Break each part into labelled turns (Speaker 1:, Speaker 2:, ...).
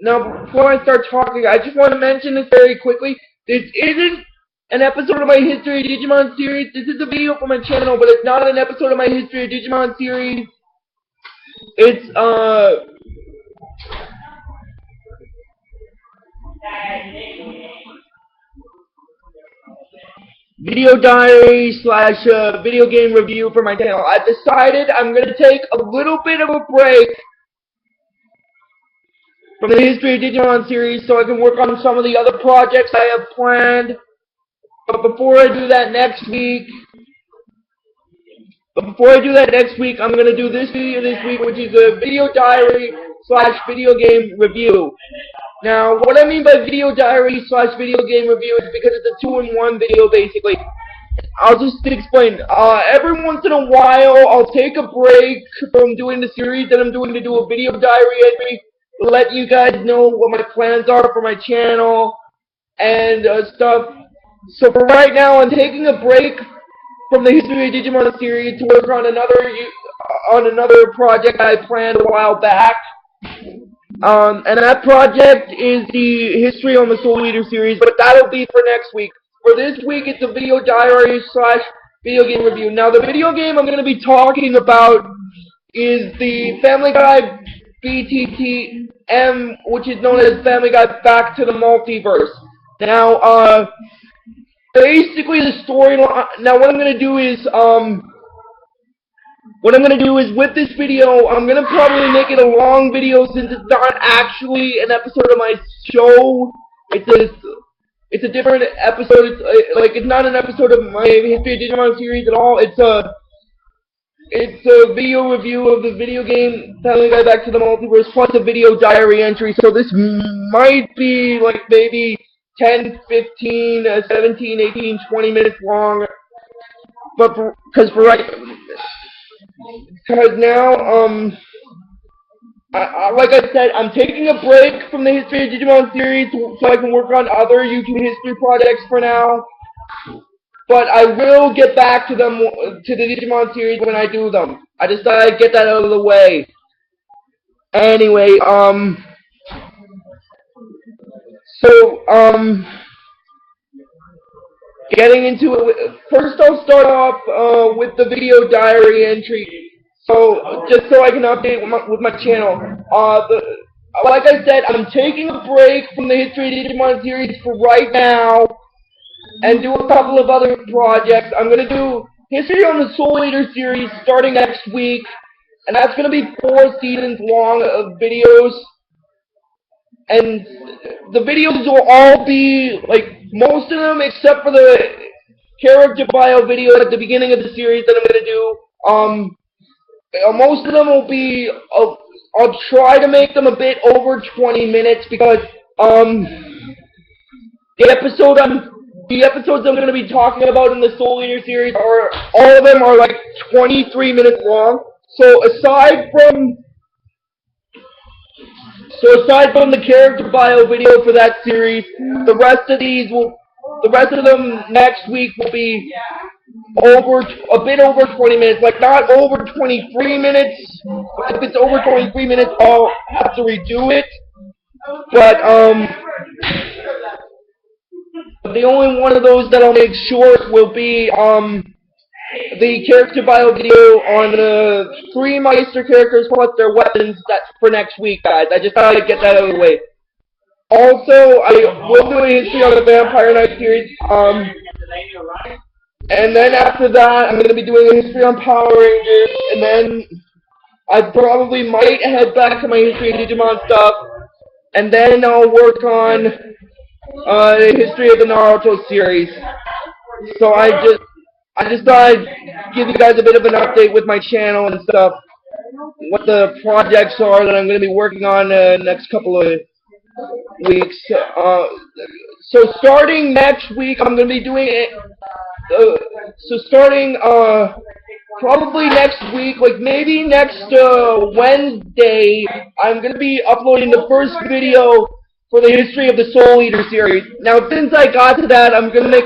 Speaker 1: Now, before I start talking, I just want to mention this very quickly. This isn't an episode of my History of Digimon series. This is a video for my channel, but it's not an episode of my History of Digimon series. It's, video diary slash video game review for my channel. I've decided I'm going to take a little bit of a break from the History of Digimon series so I can work on some of the other projects I have planned. But before I do that next week, I'm going to do this video this week, which is a video diary slash video game review. Now, what I mean by video diary slash video game review is because it's a 2-in-1 video, basically. I'll just explain. Every once in a while, I'll take a break from doing the series that I'm doing to do a video diary entry, let you guys know what my plans are for my channel and stuff. So for right now, I'm taking a break from the History of Digimon series to work on another project I planned a while back. And that project is the History on the Soul Eater series, but that'll be for next week. For this week, it's a video diary slash video game review. Now, the video game I'm going to be talking about is the Family Guy BTTM, which is known as Family Guy Back to the Multiverse. Now, basically the storyline. Now, what I'm going to do is, with this video, I'm going to probably make it a long video since it's not actually an episode of my show. It's a different episode. It's not an episode of my History of Digimon series at all. It's a video review of the video game Family Guy Back to the Multiverse plus a video diary entry. So this might be like maybe 10, 15, 17, 18, 20 minutes long. But because now, like I said, I'm taking a break from the History of Digimon series so I can work on other YouTube history projects for now. But I will get back to the Digimon series when I do them. I just thought I'd get that out of the way. Anyway, getting into it, first I'll start off with the video diary entry. So, just so I can update with my channel. Like I said, I'm taking a break from the History of Digimon series for right now, and do a couple of other projects. I'm going to do History on the Soul Eater series starting next week, and that's going to be 4 seasons long of videos. And the videos will all be, most of them, except for the character bio video at the beginning of the series that I'm going to do, most of them will be, I'll try to make them a bit over 20 minutes because, the episodes I'm going to be talking about in the Soul Eater series all of them are 23 minutes long. So aside from the character bio video for that series, the rest of them next week will be a bit over 20 minutes, not over 23 minutes. If it's over 23 minutes, I'll have to redo it. But, the only one of those that I'll make short will be, the character bio video on the 3 Meister characters plus their weapons. That's for next week, guys. I just thought I'd get that out of the way. Also, I will do a history on the Vampire Knight series, and then after that, I'm going to be doing a history on Power Rangers, and then I probably might head back to my History of Digimon stuff, and then I'll work on the history of the Naruto series. So I just thought I'd give you guys a bit of an update with my channel and stuff, what the projects are that I'm going to be working on the next couple of weeks. So starting next week, I'm going to be doing it. Probably next week, maybe next Wednesday, I'm going to be uploading the first video for the History of the Soul Eater series. Now, since I got to that, I'm gonna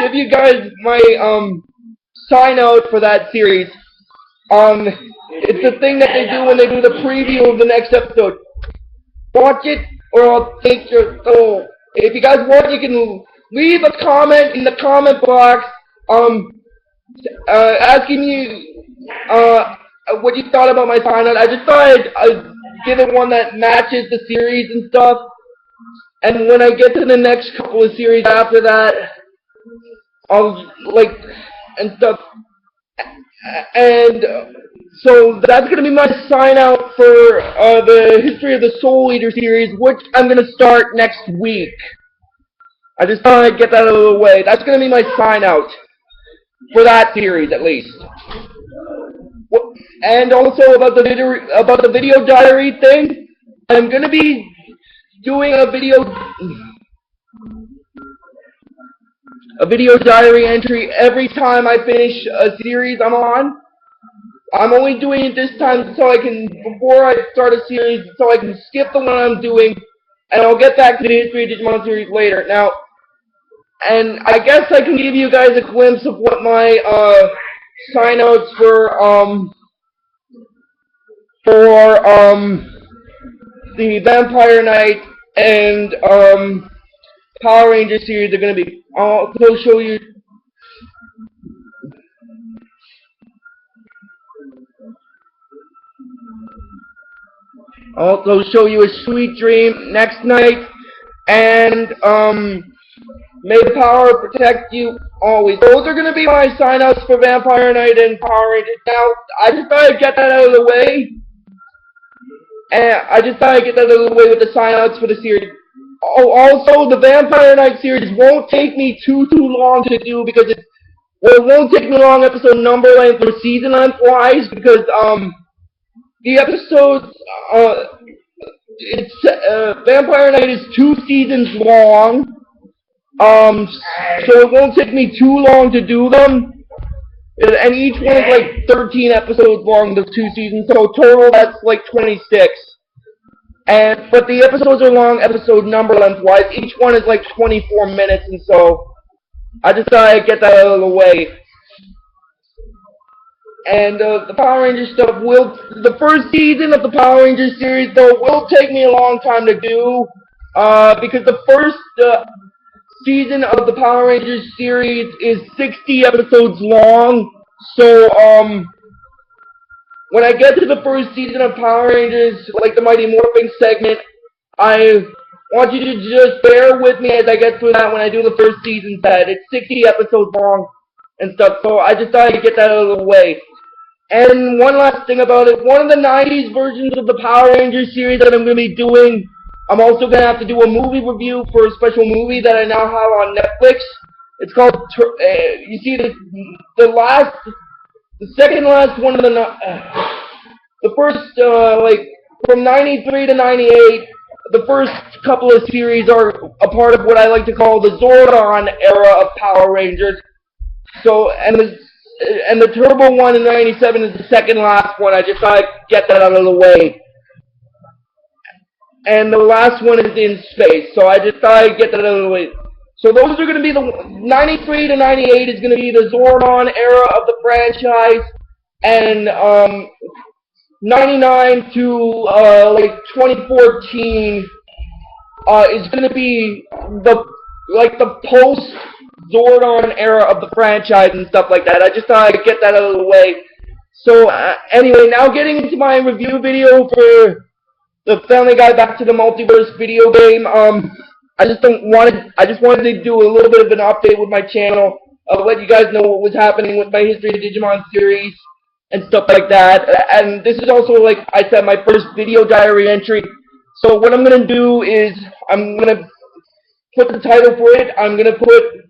Speaker 1: give you guys my sign out for that series. It's the thing that they do when they do the preview of the next episode. watch it, or I'll take your soul. If you guys want, you can leave a comment in the comment box, asking you, what you thought about my sign out. I just thought I'd give it one that matches the series and stuff. And when I get to the next couple of series after that, I'll, like, and stuff. And so that's going to be my sign out for the History of the Soul Eater series, which I'm going to start next week. I just thought I'd get that out of the way. That's going to be my sign out for that series, at least. And also about the video diary thing, I'm going to be doing a video diary entry every time I finish a series I'm on. I'm only doing it this time so I can, before I start a series, so I can skip the one I'm doing, and I'll get back to the History of Digimon series later. Now, and I guess I can give you guys a glimpse of what my sign-outs for the Vampire Knight and Power Ranger series are going to be. I'll show you. I'll also show you a Sweet Dream next night, and may the power protect you always. Those are going to be my sign-outs for Vampire Knight and Power Rangers. Now, I just thought I'd get that out of the way. And I just thought I'd get that out of the way with the sign-outs for the series. Oh, also, the Vampire Knight series won't take me too long to do, because it won't take me long episode number length or season length-wise, because, the episodes, Vampire Knight is 2 seasons long, so it won't take me too long to do them, and each one is like 13 episodes long, the 2 seasons, so total that's like 26. But the episodes are long, episode number length-wise. Each one is like 24 minutes, and so I just thought I'd get that out of the way. And the Power Rangers stuff the first season of the Power Rangers series, though, will take me a long time to do, because the first season of the Power Rangers series is 60 episodes long. So, when I get to the first season of Power Rangers, like the Mighty Morphin segment, I want you to just bear with me as I get through that when I do the first season set. It's 60 episodes long and stuff, so I just thought I'd get that out of the way. And one last thing about it, one of the 90s versions of the Power Rangers series that I'm going to be doing, I'm also going to have to do a movie review for a special movie that I now have on Netflix. It's called, you see, the second last one of the first, like, from 93 to 98, the first couple of series are a part of what I like to call the Zordon era of Power Rangers. So, and the Turbo one in 97 is the second last one. I just thought I'd get that out of the way. And the last one is in space, so I just thought I'd get that out of the way. So those are going to be the 93 to 98 is going to be the Zordon era of the franchise, and 99 to like 2014 is going to be the post Zordon era of the franchise and stuff like that. I just thought I'd get that out of the way. So anyway, now getting into my review video for the Family Guy Back to the Multiverse video game. I just wanted to do a little bit of an update with my channel. I'll let you guys know what was happening with my History of Digimon series and stuff like that. And this is also, like I said, my first video diary entry. So what I'm going to do is I'm going to put the title for it. I'm going to put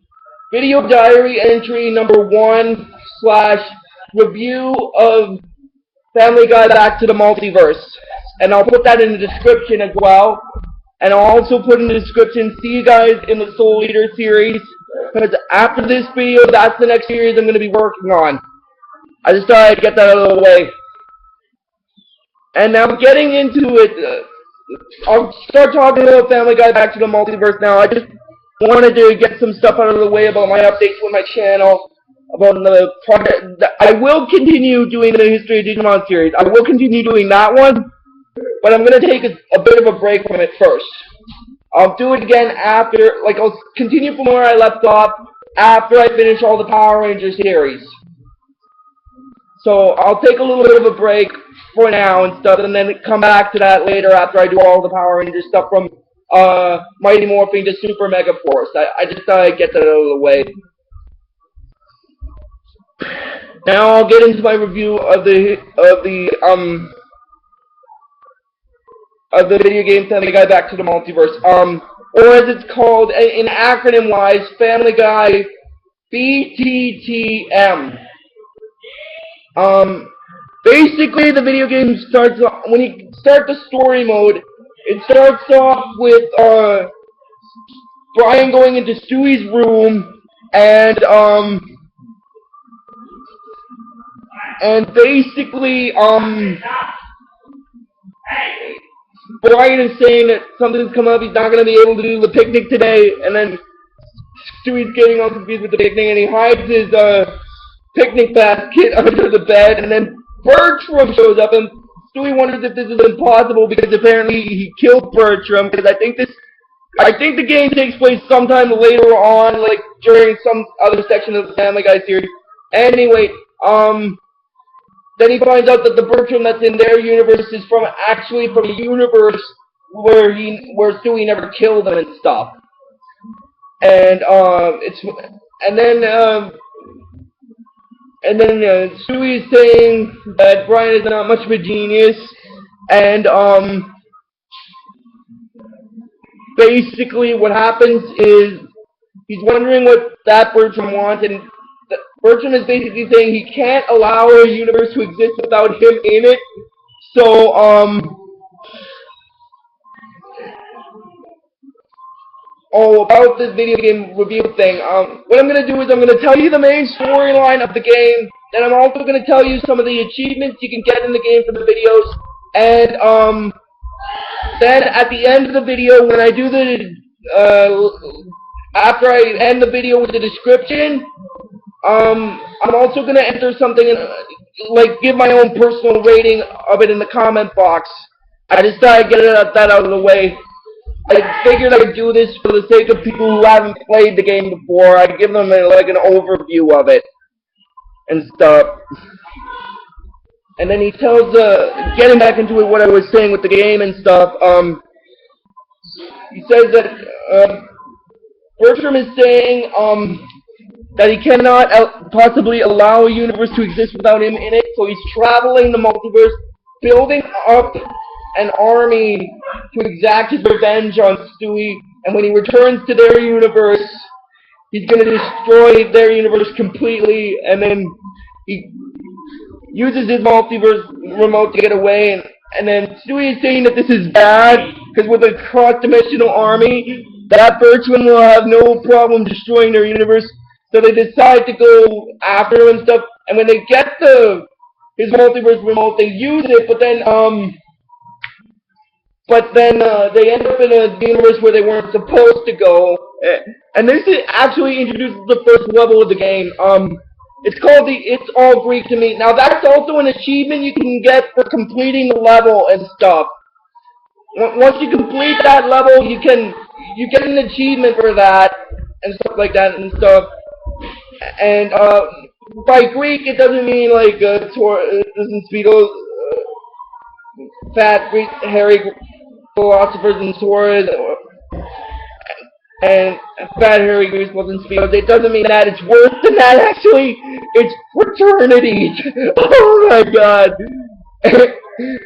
Speaker 1: video diary entry number 1 / review of Family Guy Back to the Multiverse. And I'll put that in the description as well. And I'll also put in the description, see you guys in the Soul Eater series. Because after this video, that's the next series I'm going to be working on. I just thought I'd get that out of the way. And now getting into it, I'll start talking about Family Guy Back to the Multiverse now. I just wanted to get some stuff out of the way about my updates with my channel, about the project. I will continue doing the History of Digimon series. I will continue doing that one. but I'm gonna take a bit of a break from it first. I'll do it again after, like, I'll continue from where I left off after I finish all the Power Rangers series. So I'll take a little bit of a break for now and stuff, and then come back to that later after I do all the Power Rangers stuff from Mighty Morphing to Super Mega Force. I just thought I'd get that out of the way. Now I'll get into my review of the video game Family Guy Back to the Multiverse. Or as it's called in acronym-wise, Family Guy BTTM. Basically, the video game starts when you start the story mode. It starts off with Brian going into Stewie's room and basically Brian is saying that something's come up. He's not going to be able to do the picnic today, and then Stewie's getting all confused with the picnic, and he hides his picnic basket under the bed, and then Bertram shows up, and Stewie wonders if this is impossible because apparently he killed Bertram. Because I think the game takes place sometime later on, like during some other section of the Family Guy series. Anyway, then he finds out that the Bertram that's in their universe is actually from a universe where Stewie never killed him and stuff. And Stewie is saying that Brian is not much of a genius, and basically what happens is he's wondering what that Bertram wants, and Bertram is basically saying he can't allow a universe to exist without him in it. So about this video game review thing, what I'm going to do is I'm going to tell you the main storyline of the game, then I'm also going to tell you some of the achievements you can get in the game from the videos, and then at the end of the video, when I do after I end the video with the description, I'm also going to enter something, like give my own personal rating of it in the comment box. I just thought I'd get that out of the way. I figured I'd do this for the sake of people who haven't played the game before. I'd give them like an overview of it and stuff. And then he tells, getting back into it, what I was saying with the game and stuff, he says that Bertram is saying that he cannot possibly allow a universe to exist without him in it, so he's traveling the multiverse, building up an army to exact his revenge on Stewie, and when he returns to their universe, he's going to destroy their universe completely, and then he uses his multiverse remote to get away, and then Stewie is saying that this is bad, because with a cross-dimensional army, that Bertram will have no problem destroying their universe, so they decide to go after him and stuff, and when they get his multiverse remote, they use it, but then they end up in a universe where they weren't supposed to go, and this actually introduces the first level of the game. It's called the It's All Greek to Me. Now that's also an achievement you can get for completing the level and stuff. Once you complete that level, you get an achievement for that and stuff like that and stuff. And by Greek, it doesn't mean like it doesn't speak fat Greek hairy philosophers and swords and fat hairy Greeks wasn't speedos. It doesn't mean that. It's worse than that, actually. It's fraternity. Oh my god.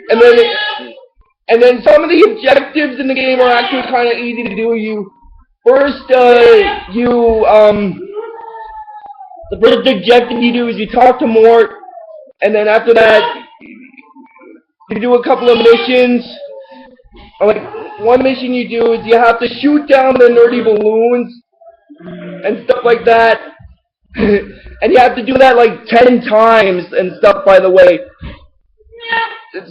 Speaker 1: and then some of the objectives in the game are actually kind of easy to do. The first objective you do is you talk to Mort, and then after that, you do a couple of missions. Like, one mission you do is you have to shoot down the nerdy balloons and stuff like that. And you have to do that like 10 times and stuff, by the way.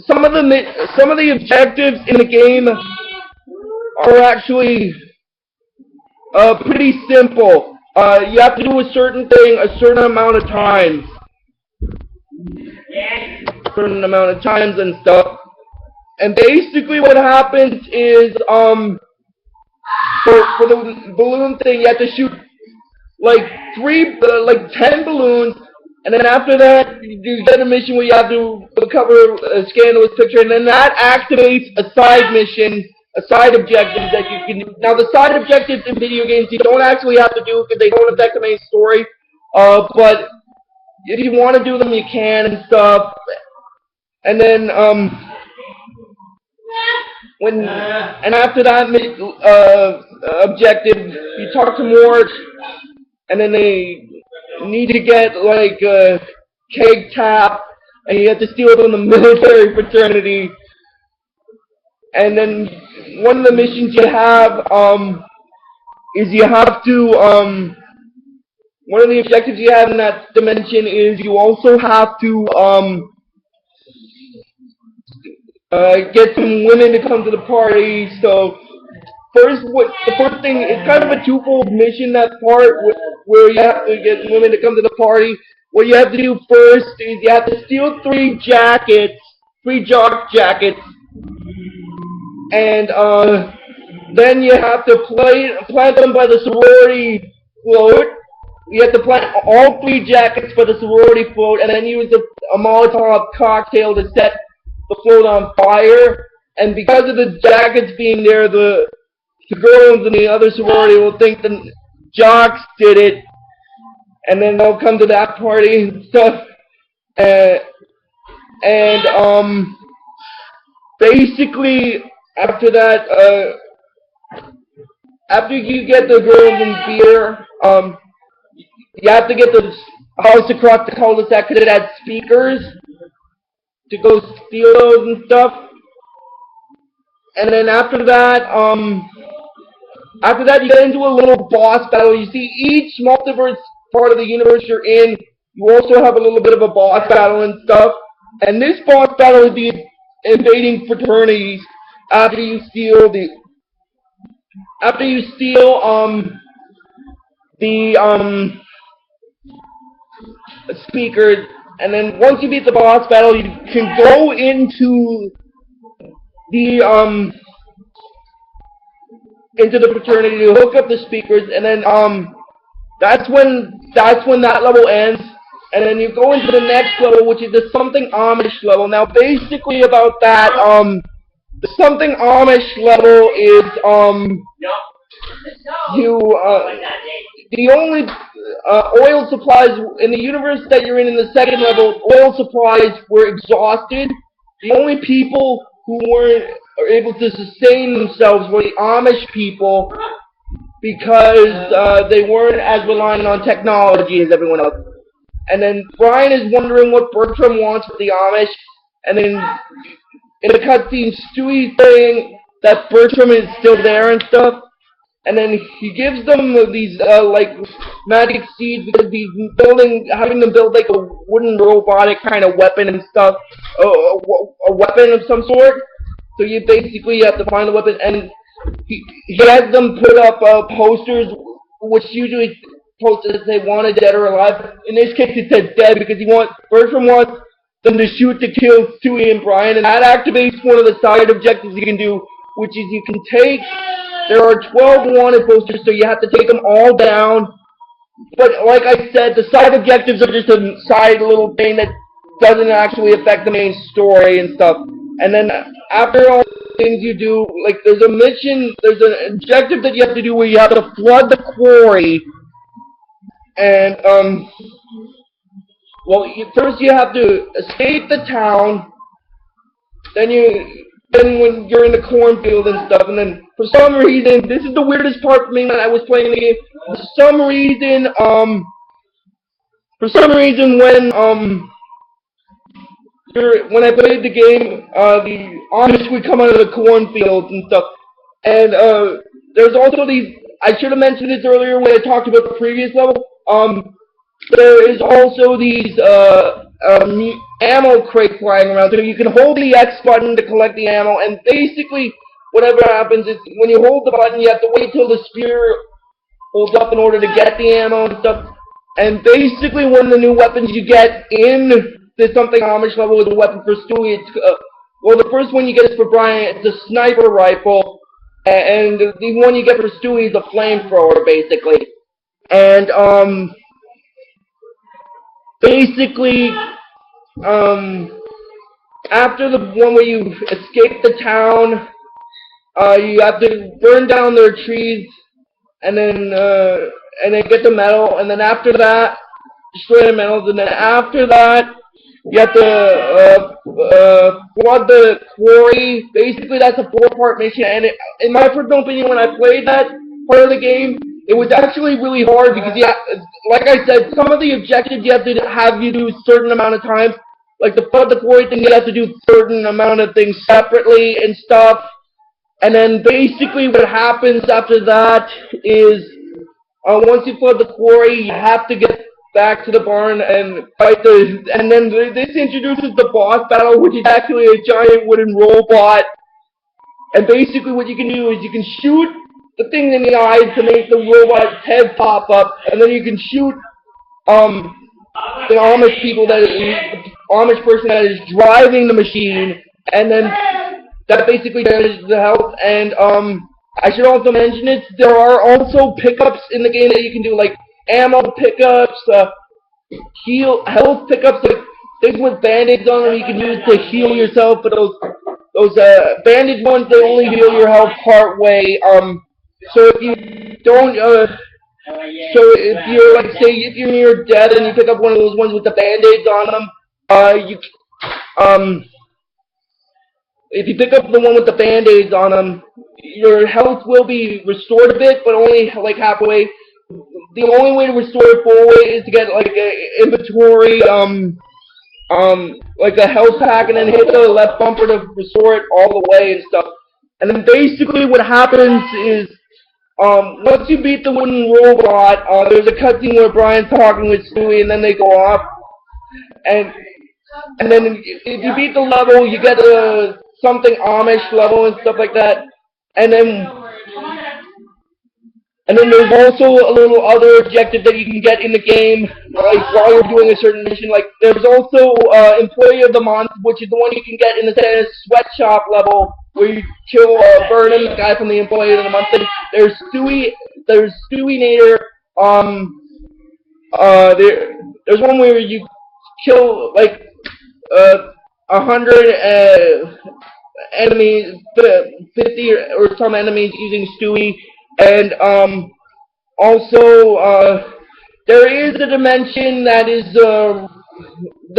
Speaker 1: Some of the objectives in the game are actually pretty simple. You have to do a certain thing a certain amount of times. And stuff. And basically what happens is, for the balloon thing, you have to shoot like 10 balloons, and then after that, you get a mission where you have to recover a scandalous picture, and then that activates a side mission, a side objective that you can do. Now, the side objectives in video games you don't actually have to do because they don't affect the main story, but if you want to do them, you can and stuff. And then, and after that objective, you talk to Mort, and then they need to get like a keg tap, and you have to steal it from the military fraternity. And then one of the missions you have is you have to one of the objectives you have in that dimension is you also have to get some women to come to the party. So the first thing, it's kind of a twofold mission, that part where you have to get women to come to the party. What you have to do first is you have to steal 3 jock jackets, and then you have to plant them by the sorority float. You have to plant all 3 jackets for the sorority float, and then use a Molotov cocktail to set the float on fire. And because of the jackets being there, the girls in the other sorority will think the jocks did it, and then they'll come to that party and stuff. Basically, after that, after you get the girls in beer, you have to get the house across the cul-de-sac because it had speakers to go steal those and stuff. And then after that you get into a little boss battle. You see, each multiverse part of the universe you're in, you also have a little bit of a boss battle and stuff. And this boss battle is the invading fraternities after you steal the speakers. And then once you beat the boss battle, you can go into the fraternity to hook up the speakers, and then that's when that level ends. And then you go into the next level, which is the Something Amish level. Now, basically about that, the Something Amish level is the only oil supplies in the universe that you're in the second level. Oil supplies were exhausted. The only people who weren't able to sustain themselves were the Amish people, because they weren't as reliant on technology as everyone else. And then Brian is wondering what Bertram wants with the Amish, and then in the cutscene, Stewie's saying that Bertram is still there and stuff, and then he gives them these like magic seeds because he's having them build like a wooden robotic kind of weapon and stuff, a weapon of some sort. So you basically have to find the weapon, and he has them put up posters, which usually posters say wanted, dead or alive. In this case, it says dead because Bertram wants them to shoot to kill Stewie and Brian, and that activates one of the side objectives you can do, which is you can take. There are 12 wanted posters, so you have to take them all down. But like I said, the side objectives are just a side little thing that doesn't actually affect the main story and stuff. And then after all the things you do, like there's an objective that you have to do where you have to flood the quarry. And first you have to escape the town. Then when you're in the cornfield and stuff, and then for some reason, this is the weirdest part for me when I was playing the game. For some reason when I played the game, the Amish would come out of the cornfields and stuff. And there's also these. I should have mentioned this earlier when I talked about the previous level. There is also these ammo crates flying around, so you can hold the X button to collect the ammo, and basically whatever happens is when you hold the button, you have to wait till the spear holds up in order to get the ammo and stuff. And basically one of the new weapons you get in the Something Amish level is a weapon for Stewie. It's well, the first one you get is for Brian, it's a sniper rifle, and the one you get for Stewie is a flamethrower, basically. And, basically, after the one where you escape the town, you have to burn down their trees, and then get the medal, and then after that, destroy the medals, and then after that, you have to flood the quarry. Basically, that's a four-part mission, and in my personal opinion, when I played that part of the game, it was actually really hard because, yeah, like I said, some of the objectives you have you do a certain amount of times. Like the flood the quarry thing, you have to do a certain amount of things separately and stuff. And then basically what happens after that is, once you flood the quarry, you have to get back to the barn and fight and then this introduces the boss battle, which is actually a giant wooden robot. And basically what you can do is you can shoot the thing in the eyes to make the robot's head pop up, and then you can shoot, the Amish person that is driving the machine, and then that basically damages the health. And I should also mention there are also pickups in the game that you can do, like ammo pickups, health pickups, like things with band-aids on them you can use to heal yourself. But those bandage ones, they only heal your health part way. So if you don't, so if you're, like, say, if you're near death and you pick up one of those ones with the band-aids on them, if you pick up the one with the band-aids on them, your health will be restored a bit, but only, like, halfway. The only way to restore it fully is to get, like, an inventory, like a health pack, and then hit the left bumper to restore it all the way and stuff. And then basically what happens is, once you beat the wooden robot, there's a cutscene where Brian's talking with Stewie, and then they go off. And then if you beat the level, you get something Amish level and stuff like that. And then there's also a little other objective that you can get in the game, like while you're doing a certain mission. Like there's also Employee of the Month, which is the one you can get in the sweatshop level, where you kill Vernon, the guy from the Employee of the Month. And there's Stewie Nader. There's one where you kill like 100 enemies, 50 or some enemies using Stewie. And also there is a dimension that is the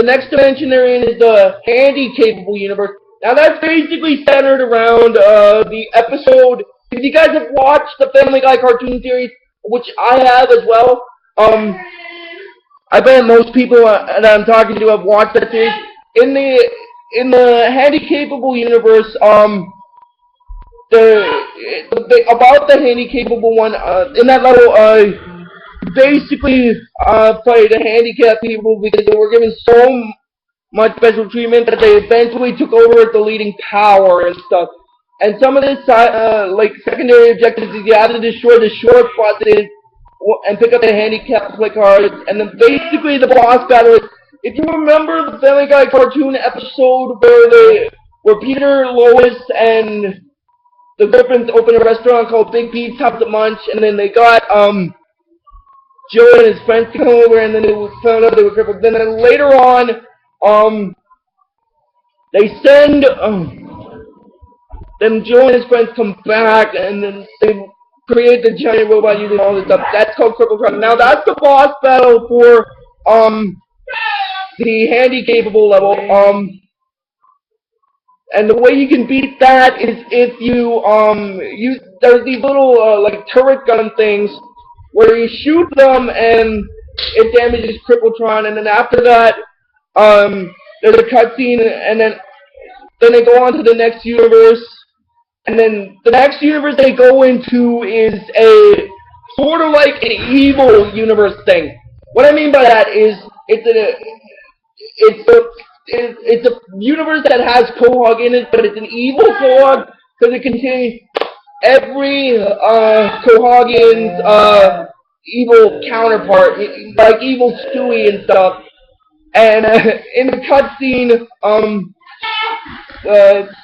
Speaker 1: next dimension they're in is the handy-capable universe. Now that's basically centered around the episode. If you guys have watched the Family Guy cartoon series, which I have as well, I bet most people that I'm talking to have watched that series. In the handy-capable universe, about the handy-capable one, in that level, basically played the handicapped people because they were given so much special treatment that they eventually took over as the leading power and stuff. And some of this, like, secondary objectives is you have to destroy the short buses and pick up the handicapped play cards. And then basically the boss battle is, if you remember the Family Guy cartoon episode where Peter, Lois, and the Griffins opened a restaurant called Big Pete's House at Munch, and then they got Joe and his friends to come over, and then they found out they were crippled. Then later on, they send then Joe and his friends come back, and then they create the giant robot using all this stuff. That's called Crippletron. Now that's the boss battle for the handy-capable level. And the way you can beat that is if you there's these little like turret gun things where you shoot them and it damages Crippletron, and then after that there's a cutscene, and then they go on to the next universe, and then the next universe they go into is a sort of like an evil universe thing. What I mean by that is it's a universe that has Quahog in it, but it's an evil Quahog because it contains every Quahogian's evil counterpart, like evil Stewie and stuff. And in the cutscene,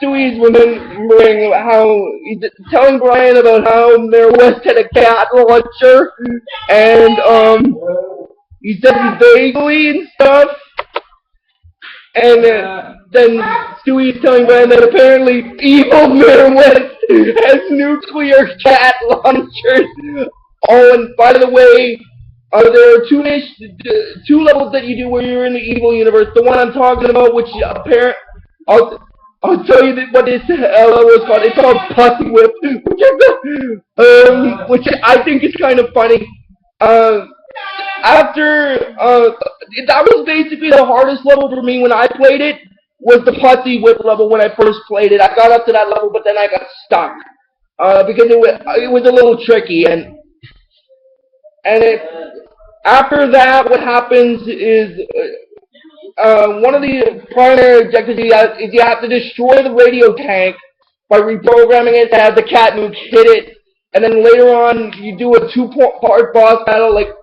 Speaker 1: Stewie's remembering how he's telling Brian about how Mayor West had a cat launcher, and he said he's vaguely and stuff, and then Stewie's telling Brian that apparently evil Mayor West has nuclear cat launchers. Oh, and by the way, there are two levels that you do where you're in the evil universe. The one I'm talking about, which I'll tell you what this level is called. It's called Pussy Whip, which I think is kind of funny. That was basically the hardest level for me when I played it. Was the Pussy Whip level when I first played it. I got up to that level, but then I got stuck because it was a little tricky after that, what happens is one of the primary objectives is you have to destroy the radio tank by reprogramming it to have the cat nuke hit it, and then later on you do a two-part boss battle, like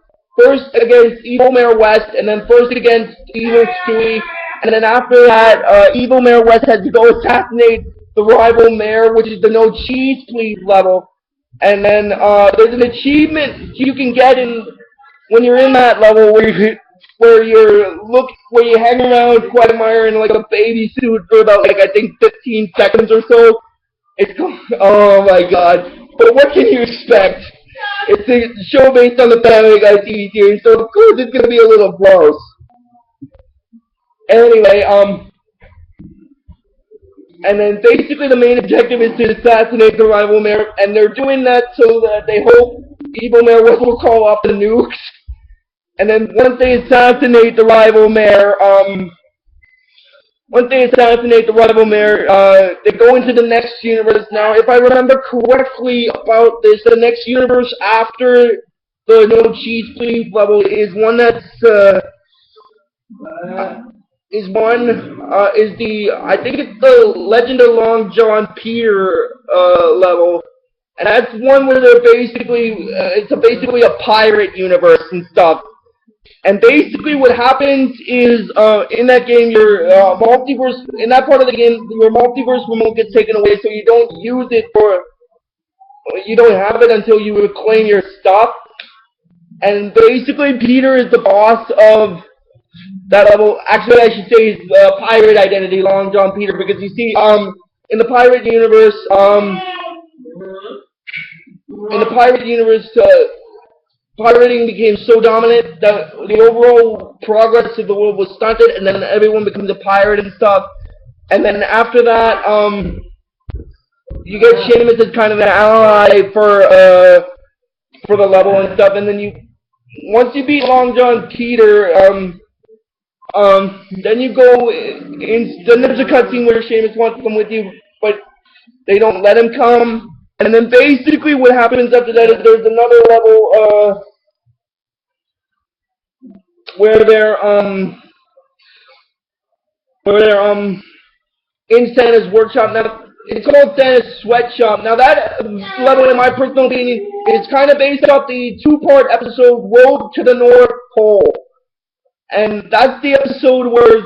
Speaker 1: first against Evil Mayor West, and then first against Evil Stewie, and then after that, Evil Mayor West has to go assassinate the rival mayor, which is the No Cheese Please level. And then there's an achievement you can get when you're in that level where you hang around Quagmire in like a baby suit for about like I think 15 seconds or so. Oh my god! But what can you expect? It's a show based on the Family Guy TV series, so of course it's gonna be a little gross. Anyway, and then basically the main objective is to assassinate the rival mayor, and they're doing that so that they hope Evil Mayor West will call off the nukes. And then once they assassinate the rival mayor, they go into the next universe. Now, if I remember correctly about this, the next universe after the No Cheese Please level is one that's I think it's the Legend of Long John Peter level, and that's one where they're it's basically a pirate universe and stuff. And basically, what happens is in that game, your multiverse in that part of the game, your multiverse remote gets taken away, so you don't have it until you reclaim your stuff. And basically, Peter is the boss of that level. Actually, I should say his pirate identity, Long John Peter, because you see, in the pirate universe, pirating became so dominant that the overall progress of the world was stunted, and then everyone becomes a pirate and stuff. And then after that, you get Seamus as kind of an ally for the level and stuff. And then once you beat Long John Peter, then you go in. Then there's a cutscene where Seamus wants to come with you, but they don't let him come. And then basically what happens after that is there's another level where they're in Santa's workshop. Now it's called Santa's sweatshop. Now that level, in my personal opinion, is kind of based off the two-part episode Road to the North Pole. And that's the episode where,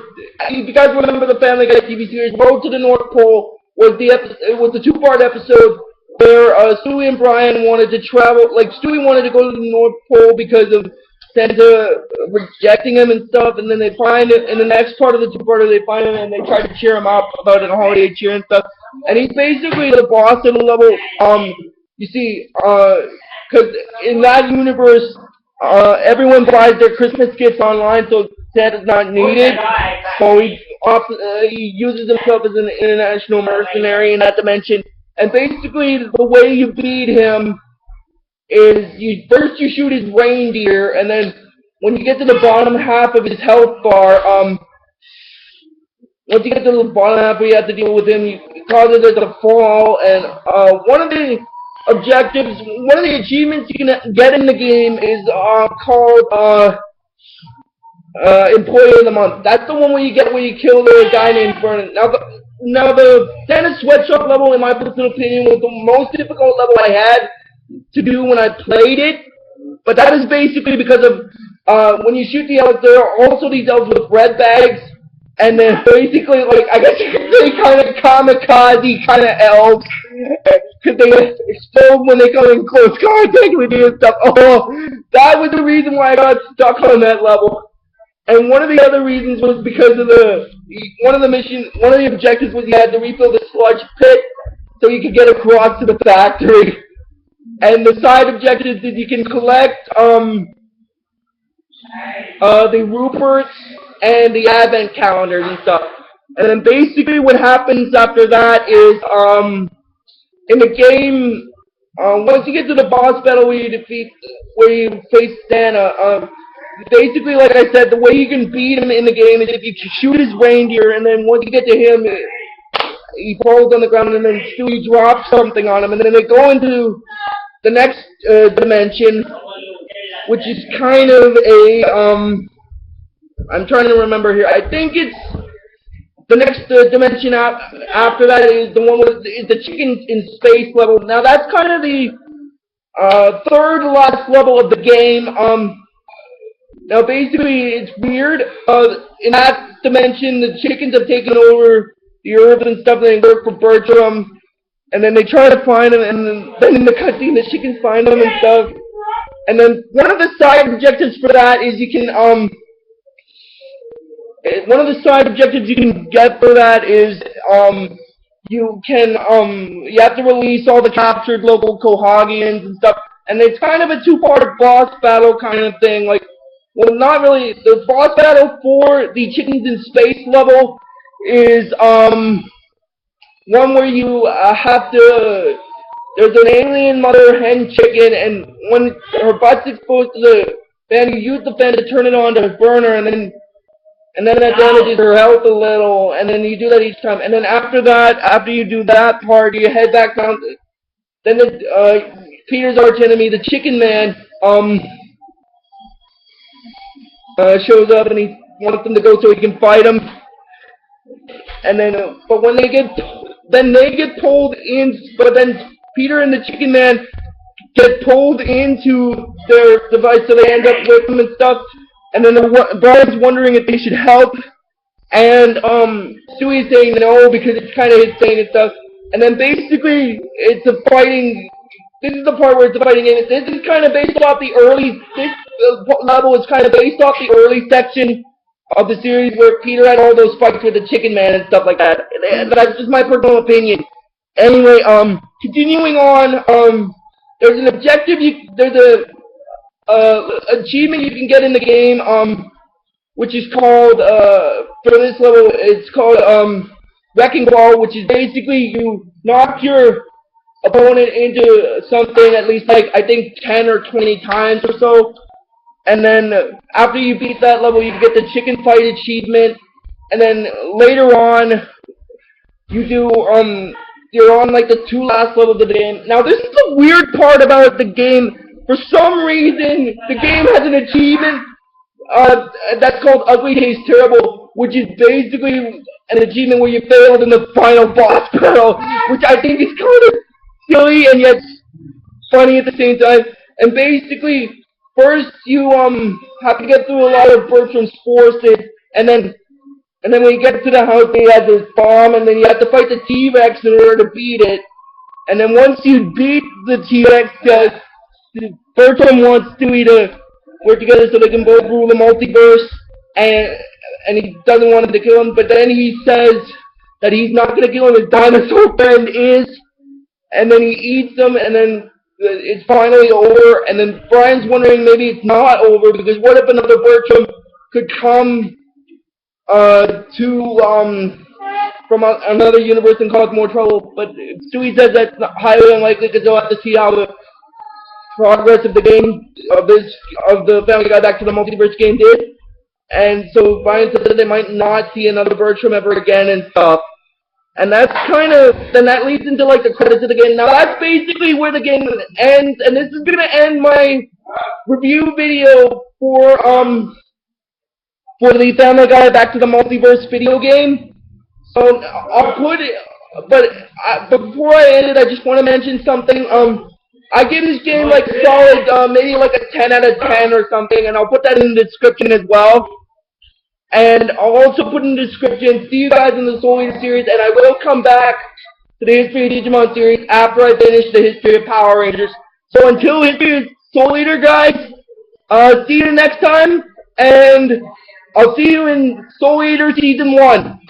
Speaker 1: if you guys remember the Family Guy TV series, Road to the North Pole was the two-part episode where Stewie and Brian wanted to travel. Like, Stewie wanted to go to the North Pole because of Santa rejecting him and stuff, and then they find it in the next part of the two-parter, they find him and they try to cheer him up about a holiday cheer and stuff. And he's basically the boss of the level. You see, because in that universe, everyone buys their Christmas gifts online, so Santa's not needed. So he uses himself as an international mercenary in that dimension. And basically, the way you beat him is first you shoot his reindeer, and then when you get to the bottom half of his health bar, once you get to the bottom half where you have to deal with him, it causes it to fall. And one of the achievements you can get in the game is called Employee of the Month. That's the one where you kill the guy named Vernon. Now the Santa's sweatshop level, in my personal opinion, was the most difficult level I had to do when I played it. But that is basically because of when you shoot the elves, there are also these elves with bread bags, and then basically, like, I guess you could say kind of kamikaze kind of elves, because they explode when they come in close contact with you and stuff. Oh, that was the reason why I got stuck on that level. And one of the other reasons was because of one of the objectives was you had to refill the sludge pit so you could get across to the factory. And the side objectives is you can collect the Ruperts and the advent calendars and stuff. And then basically what happens after that is in the game, once you get to the boss battle where you face Santa, basically, like I said, the way you can beat him in the game is if you shoot his reindeer, and then once you get to him, he falls on the ground, and then Stewie drops something on him, and then they go into the next dimension, which is kind of a, I'm trying to remember here, I think it's, the next dimension after that is the one with the chicken in space level. Now that's kind of the third last level of the game. Now basically it's weird. In that dimension, the chickens have taken over the earth and stuff, and they work for Bertram. And then they try to find him, and then in the cutscene, the chickens find him and stuff. And then one of the side objectives for that is you can one of the side objectives you can get for that is you have to release all the captured local Kohagians and stuff, and it's kind of a two-part boss battle kind of thing. Like, well, not really. The boss battle for the chickens in space level is one where you have to. There's an alien mother hen chicken, and when her butt's exposed to the fan, you use the fan to turn it on to burn her, and then that damages her health a little, and then you do that each time. And then after you do that part, you head back down. Then Peter's arch enemy, the Chicken Man, shows up, and he wants them to go so he can fight him. And then, but when they get pulled in, but then Peter and the Chicken Man get pulled into their device, so they end up with them and stuff. And then Brian's wondering if they should help, and Stewie's saying no because it's kind of insane and stuff. And then basically it's a fighting. This is the part where it's a fighting game. This is kind of based off the early. This level is kind of based off the early section of the series where Peter had all those fights with the Chicken Man and stuff like that. And that's just my personal opinion. Anyway, continuing on. There's an objective. There's a achievement you can get in the game, which is called, for this level, it's called, Wrecking Ball, which is basically you knock your opponent into something at least, like, I think 10 or 20 times or so, and then after you beat that level, you get the chicken fight achievement, and then later on, you do, you're on, like, the two last levels of the game. Now, this is the weird part about the game. For some reason, the game has an achievement that's called Ugly Taste Terrible, which is basically an achievement where you failed in the final boss battle, which I think is kind of silly and yet funny at the same time. And basically, first you have to get through a lot of Bertram's forces, and then when you get to the house, he has this bomb, and then you have to fight the T-Rex in order to beat it. And then once you beat the T-Rex, Bertram wants Stewie to work together so they can both rule the multiverse, and he doesn't want him to kill him, but then he says that he's not going to kill him, his dinosaur friend is, and then he eats him, and then it's finally over, and then Brian's wondering maybe it's not over, because what if another Bertram could come from another universe and cause more trouble, but Stewie says that's highly unlikely because they'll have to see how the progress of the game, of the Family Guy Back to the Multiverse game did, and so Brian said that they might not see another Bertram ever again and stuff, and that's kind of, then that leads into like the credits of the game. Now that's basically where the game ends, and this is going to end my review video for the Family Guy Back to the Multiverse video game. So I'll put it, but before I end it, I just want to mention something. I give this game like solid, maybe like a 10 out of 10 or something, and I'll put that in the description as well. And I'll also put in the description, see you guys in the Soul Eater series, and I will come back to the History of Digimon series after I finish the History of Power Rangers. So until History of Soul Eater, guys, see you next time, and I'll see you in Soul Eater Season 1.